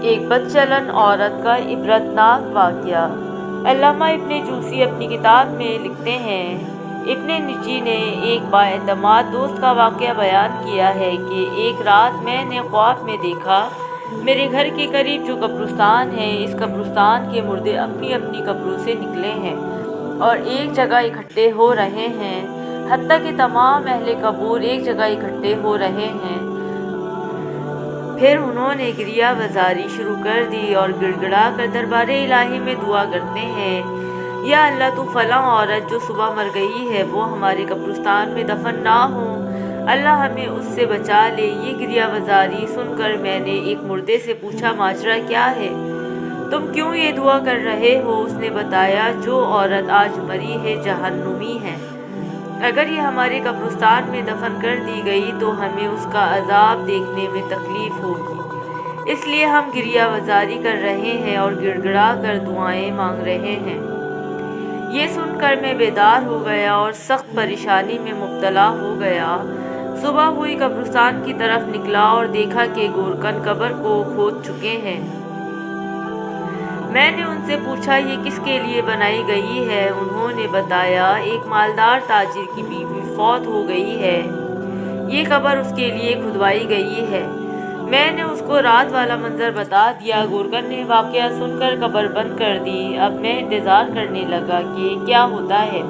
ایک بدچلن عورت کا عبرتناک واقعہ۔ علامہ ابن جوزی اپنی کتاب میں لکھتے ہیں، ابن نجی نے ایک بااعتماد دوست کا واقعہ بیان کیا ہے کہ ایک رات میں نے خواب میں دیکھا، میرے گھر کے قریب جو قبرستان ہے، اس قبرستان کے مردے اپنی اپنی قبروں سے نکلے ہیں اور ایک جگہ اکٹھے ہو رہے ہیں، حتیٰ کہ تمام اہل قبور ایک جگہ اکٹھے ہو رہے ہیں۔ پھر انہوں نے گریہ وزاری شروع کر دی اور گڑ گڑا کر دربار الہی میں دعا کرتے ہیں، یا اللہ تو فلاں عورت جو صبح مر گئی ہے وہ ہمارے قبرستان میں دفن نہ ہو، اللہ ہمیں اس سے بچا لے۔ یہ گریہ وزاری سن کر میں نے ایک مردے سے پوچھا، ماجرا کیا ہے؟ تم کیوں یہ دعا کر رہے ہو؟ اس نے بتایا، جو عورت آج مری ہے جہنمی ہے، اگر یہ ہمارے قبرستان میں دفن کر دی گئی تو ہمیں اس کا عذاب دیکھنے میں تکلیف ہوگی، اس لیے ہم گریہ وزاری کر رہے ہیں اور گڑ گڑا کر دعائیں مانگ رہے ہیں۔ یہ سن کر میں بیدار ہو گیا اور سخت پریشانی میں مبتلا ہو گیا۔ صبح ہوئی، قبرستان کی طرف نکلا اور دیکھا کہ گورکن قبر کو کھود چکے ہیں۔ میں نے ان سے پوچھا، یہ کس کے لیے بنائی گئی ہے؟ انہوں نے بتایا، ایک مالدار تاجر کی بیوی فوت ہو گئی ہے، یہ قبر اس کے لیے کھدوائی گئی ہے۔ میں نے اس کو رات والا منظر بتا دیا۔ گورکن نے واقعہ سن کر قبر بند کر دی۔ اب میں انتظار کرنے لگا کہ کیا ہوتا ہے۔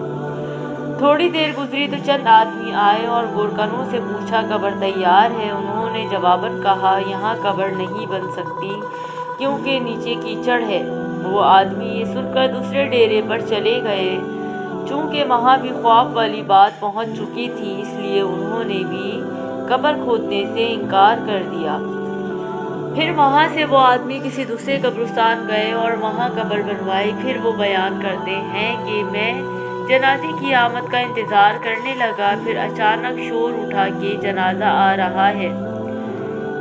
تھوڑی دیر گزری تو چند آدمی آئے اور گورکنوں سے پوچھا، قبر تیار ہے؟ انہوں نے جواباً کہا، یہاں قبر نہیں بن سکتی کیونکہ نیچے کیچڑ ہے۔ وہ آدمی یہ سن کر دوسرے ڈیرے پر چلے گئے۔ چونکہ وہاں بھی خواب والی بات پہنچ چکی تھی، اس لیے انہوں نے بھی قبر کھودنے سے انکار کر دیا۔ پھر وہاں سے وہ آدمی کسی دوسرے قبرستان گئے اور وہاں قبر بنوائی۔ پھر وہ بیان کرتے ہیں کہ میں جنازے کی آمد کا انتظار کرنے لگا، پھر اچانک شور اٹھا کہ جنازہ آ رہا ہے۔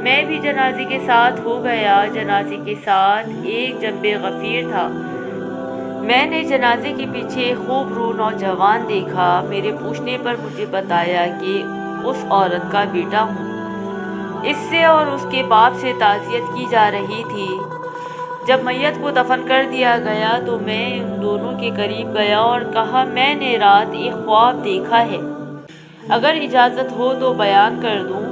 میں بھی جنازے کے ساتھ ہو گیا۔ جنازے کے ساتھ ایک جنب غفیر تھا۔ میں نے جنازے کے پیچھے ایک خوب رو نوجوان دیکھا۔ میرے پوچھنے پر مجھے بتایا کہ اس عورت کا بیٹا ہوں۔ اس سے اور اس کے باپ سے تعزیت کی جا رہی تھی۔ جب میت کو دفن کر دیا گیا تو میں ان دونوں کے قریب گیا اور کہا، میں نے رات ایک خواب دیکھا ہے، اگر اجازت ہو تو بیان کر دوں۔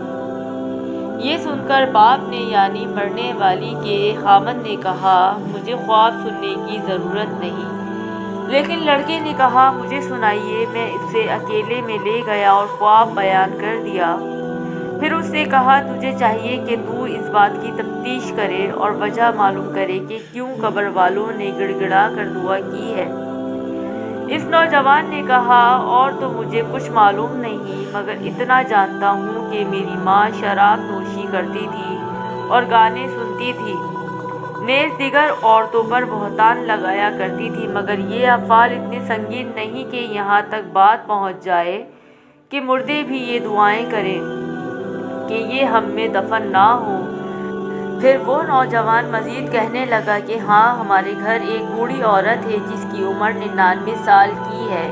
یہ سن کر باپ نے یعنی مرنے والی کے خاوند نے کہا، مجھے خواب سننے کی ضرورت نہیں۔ لیکن لڑکے نے کہا، مجھے سنائیے۔ میں اسے اکیلے میں لے گیا اور خواب بیان کر دیا۔ پھر اس سے کہا، تجھے چاہیے کہ تو اس بات کی تفتیش کرے اور وجہ معلوم کرے کہ کیوں قبر والوں نے گڑ گڑا کر دعا کی ہے۔ اس نوجوان نے کہا، اور تو مجھے کچھ معلوم نہیں، مگر اتنا جانتا ہوں کہ میری ماں شراب نوشی کرتی تھی اور گانے سنتی تھی، نیز دیگر عورتوں پر بہتان لگایا کرتی تھی، مگر یہ افعال اتنے سنگین نہیں کہ یہاں تک بات پہنچ جائے کہ مردے بھی یہ دعائیں کریں کہ یہ ہم میں دفن نہ ہوں۔ پھر وہ نوجوان مزید کہنے لگا کہ ہاں، ہمارے گھر ایک بوڑھی عورت ہے جس کی عمر 99 سال کی ہے،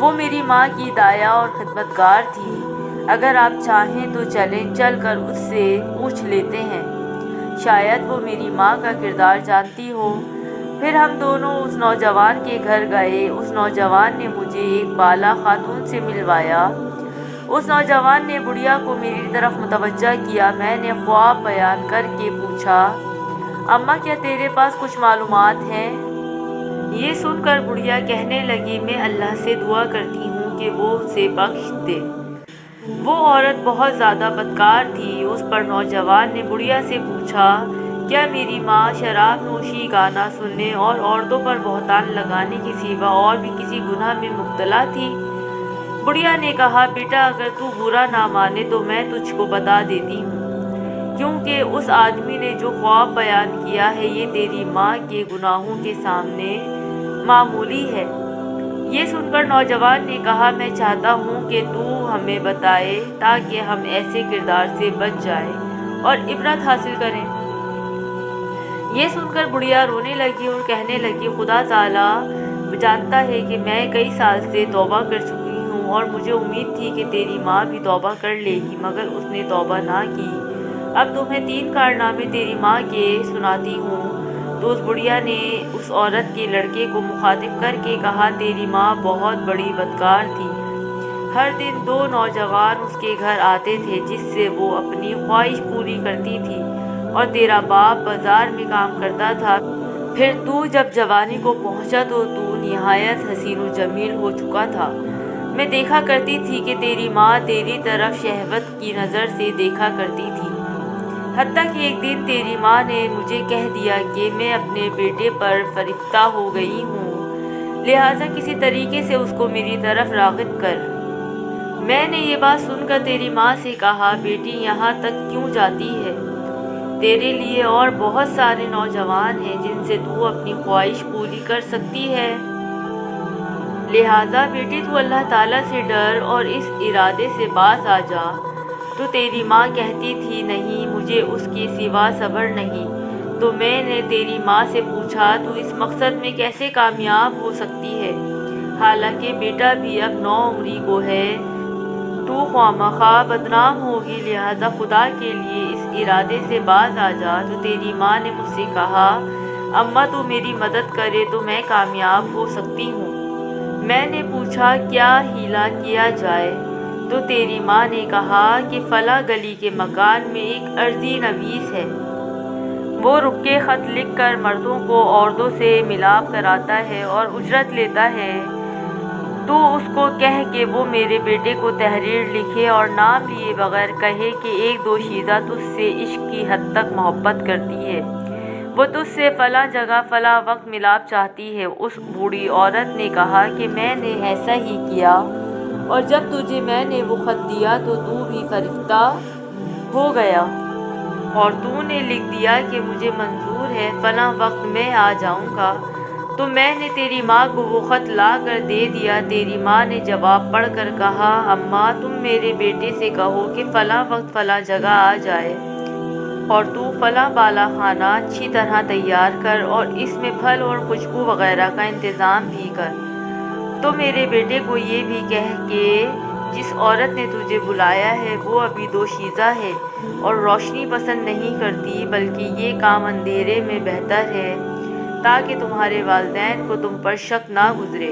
وہ میری ماں کی دایا اور خدمتگار تھی۔ اگر آپ چاہیں تو چلیں، چل کر اس سے پوچھ لیتے ہیں، شاید وہ میری ماں کا کردار جانتی ہو۔ پھر ہم دونوں اس نوجوان کے گھر گئے۔ اس نوجوان نے مجھے ایک بالا خاتون سے ملوایا۔ اس نوجوان نے بڑھیا کو میری طرف متوجہ کیا۔ میں نے خواب بیان کر کے پوچھا، اماں کیا تیرے پاس کچھ معلومات ہیں؟ یہ سن کر بڑھیا کہنے لگی، میں اللہ سے دعا کرتی ہوں کہ وہ اسے بخش دے۔ وہ عورت بہت زیادہ بدکار تھی۔ اس پر نوجوان نے بڑھیا سے پوچھا، کیا میری ماں شراب نوشی، گانا سننے اور عورتوں پر بہتان لگانے کے سوا اور بھی کسی گناہ میں مبتلا تھی؟ بڑھیا نے کہا، بیٹا اگر تو برا نہ مانے تو میں تجھ کو بتا دیتی ہوں، کیونکہ اس آدمی نے جو خواب بیان کیا ہے یہ تیری ماں کے گناہوں کے سامنے معمولی ہے۔ یہ سن کر نوجوان نے کہا، میں چاہتا ہوں کہ تو ہمیں بتائے تاکہ ہم ایسے کردار سے بچ جائیں اور عبرت حاصل کریں۔ یہ سن کر بڑھیا رونے لگی اور کہنے لگی، خدا تعالیٰ جانتا ہے کہ میں کئی سال سے توبہ کر چکی ہوں اور مجھے امید تھی کہ تیری ماں بھی توبہ کر لے گی، مگر اس نے توبہ نہ کی اب تمہیں 3 کارنامے تیری ماں کے سناتی ہوں۔ تو اس بڑھیا نے اس عورت کے لڑکے کو مخاطب کر کے کہا، تیری ماں بہت بڑی بدکار تھی۔ ہر دن 2 نوجوان اس کے گھر آتے تھے جس سے وہ اپنی خواہش پوری کرتی تھی، اور تیرا باپ بازار میں کام کرتا تھا۔ پھر تو جب جوانی کو پہنچا تو نہایت حسین و جمیل ہو چکا تھا۔ میں دیکھا کرتی تھی کہ تیری ماں تیری طرف شہوت کی نظر سے دیکھا کرتی تھی، حتیٰ کہ ایک دن تیری ماں نے مجھے کہہ دیا کہ میں اپنے بیٹے پر فریفتہ ہو گئی ہوں، لہٰذا کسی طریقے سے اس کو میری طرف راغب کر۔ میں نے یہ بات سن کر تیری ماں سے کہا، بیٹی یہاں تک کیوں جاتی ہے؟ تیرے لیے اور بہت سارے نوجوان ہیں جن سے تو اپنی خواہش پوری کر سکتی ہے، لہٰذا بیٹی تو اللہ تعالیٰ سے ڈر اور اس ارادے سے باز آ جا۔ تو تیری ماں کہتی تھی، نہیں، مجھے اس کے سوا صبر نہیں۔ تو میں نے تیری ماں سے پوچھا، تو اس مقصد میں کیسے کامیاب ہو سکتی ہے؟ حالانکہ بیٹا بھی اب 9 عمری کو ہے، تو خواہ بدنام ہوگی، لہٰذا خدا کے لیے اس ارادے سے باز آ جا۔ تو تیری ماں نے مجھ سے کہا، اماں تو میری مدد کرے تو میں کامیاب ہو سکتی ہوں۔ میں نے پوچھا، کیا ہیلا کیا جائے؟ تو تیری ماں نے کہا کہ فلاں گلی کے مکان میں ایک عرضی نویس ہے، وہ رکے خط لکھ کر مردوں کو عورتوں سے ملاپ کراتا ہے اور اجرت لیتا ہے۔ تو اس کو کہہ کہ وہ میرے بیٹے کو تحریر لکھے اور نام لیے بغیر کہے کہ 1-2 شیزہ تجھ سے عشق کی حد تک محبت کرتی ہے، وہ تجھ سے فلاں جگہ فلاں وقت ملاپ چاہتی ہے۔ اس بوڑھی عورت نے کہا کہ میں نے ایسا ہی کیا، اور جب تجھے میں نے وہ خط دیا تو بھی فریفتہ ہو گیا، اور تو نے لکھ دیا کہ مجھے منظور ہے، فلاں وقت میں آ جاؤں گا۔ تو میں نے تیری ماں کو وہ خط لا کر دے دیا۔ تیری ماں نے جواب پڑھ کر کہا، اماں تم میرے بیٹے سے کہو کہ فلاں وقت فلاں جگہ آ جائے، اور تو فلاں بالا خانہ اچھی طرح تیار کر اور اس میں پھل اور خوشبو وغیرہ کا انتظام بھی کر۔ تو میرے بیٹے کو یہ بھی کہہ کہ جس عورت نے تجھے بلایا ہے وہ ابھی 2 شیزہ ہے اور روشنی پسند نہیں کرتی، بلکہ یہ کام اندھیرے میں بہتر ہے، تاکہ تمہارے والدین کو تم پر شک نہ گزرے۔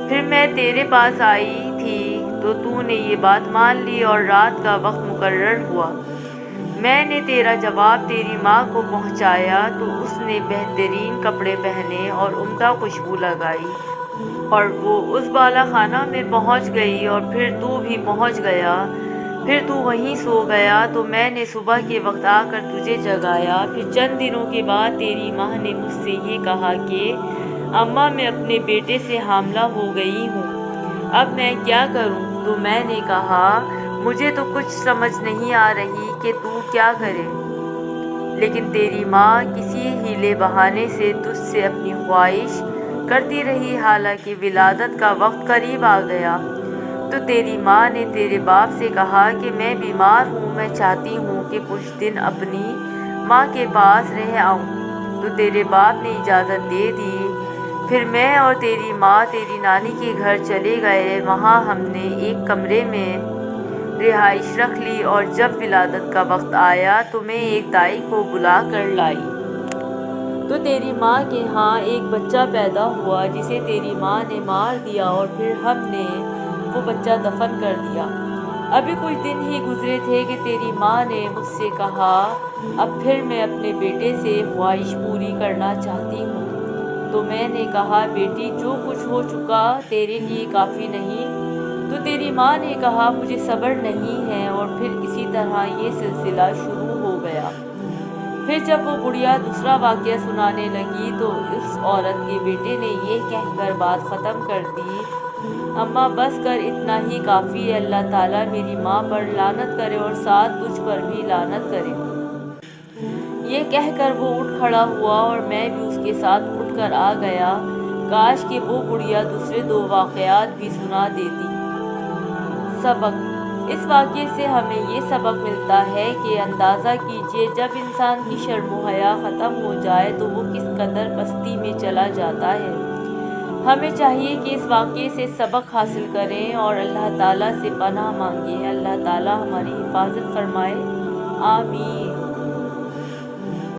پھر میں تیرے پاس آئی تھی تو نے یہ بات مان لی اور رات کا وقت مقرر ہوا۔ میں نے تیرا جواب تیری ماں کو پہنچایا تو اس نے بہترین کپڑے پہنے اور عمدہ خوشبو لگائی، اور وہ اس بالا خانہ میں پہنچ گئی، اور پھر تو بھی پہنچ گیا۔ پھر تو وہیں سو گیا تو میں نے صبح کے وقت آ کر تجھے جگایا۔ پھر چند دنوں کے بعد تیری ماں نے مجھ سے یہ کہا کہ اماں میں اپنے بیٹے سے حاملہ ہو گئی ہوں، اب میں کیا کروں؟ تو میں نے کہا، مجھے تو کچھ سمجھ نہیں آ رہی کہ تو کیا کرے، لیکن تیری ماں کسی ہیلے بہانے سے تجھ سے اپنی خواہش کرتی رہی، حالانکہ ولادت کا وقت قریب آ گیا۔ تو تیری ماں نے تیرے باپ سے کہا کہ میں بیمار ہوں، میں چاہتی ہوں کہ کچھ دن اپنی ماں کے پاس رہ آؤں۔ تو تیرے باپ نے اجازت دے دی۔ پھر میں اور تیری ماں تیری نانی کے گھر چلے گئے، وہاں ہم نے ایک کمرے میں رہائش رکھ لی، اور جب ولادت کا وقت آیا تو میں ایک دائی کو بلا کر لائی۔ تو تیری ماں کے ہاں ایک بچہ پیدا ہوا جسے تیری ماں نے مار دیا، اور پھر ہم نے وہ بچہ دفن کر دیا۔ ابھی کچھ دن ہی گزرے تھے کہ تیری ماں نے مجھ سے کہا، اب پھر میں اپنے بیٹے سے خواہش پوری کرنا چاہتی ہوں۔ تو میں نے کہا، بیٹی جو کچھ ہو چکا تیرے لیے کافی نہیں؟ تو تیری ماں نے کہا، مجھے صبر نہیں ہے، اور پھر اسی طرح یہ سلسلہ شروع ہو گیا۔ پھر جب وہ بڑھیا دوسرا واقعہ سنانے لگی تو اس عورت کے بیٹے نے یہ کہہ کر بات ختم کر دی، اماں بس کر، اتنا ہی کافی ہے، اللہ تعالیٰ میری ماں پر لعنت کرے اور ساتھ تجھ پر بھی لعنت کرے۔ یہ کہہ کر وہ اٹھ کھڑا ہوا اور میں بھی اس کے ساتھ اٹھ کر آ گیا۔ کاش کہ وہ بڑھیا دوسرے 2 واقعات بھی سنا دیتی۔ سبق: اس واقعے سے ہمیں یہ سبق ملتا ہے کہ اندازہ کیجیے جب انسان کی شرم و حیا ختم ہو جائے تو وہ کس قدر پستی میں چلا جاتا ہے۔ ہمیں چاہیے کہ اس واقعے سے سبق حاصل کریں اور اللہ تعالیٰ سے پناہ مانگیں۔ اللہ تعالیٰ ہماری حفاظت فرمائے، آمین۔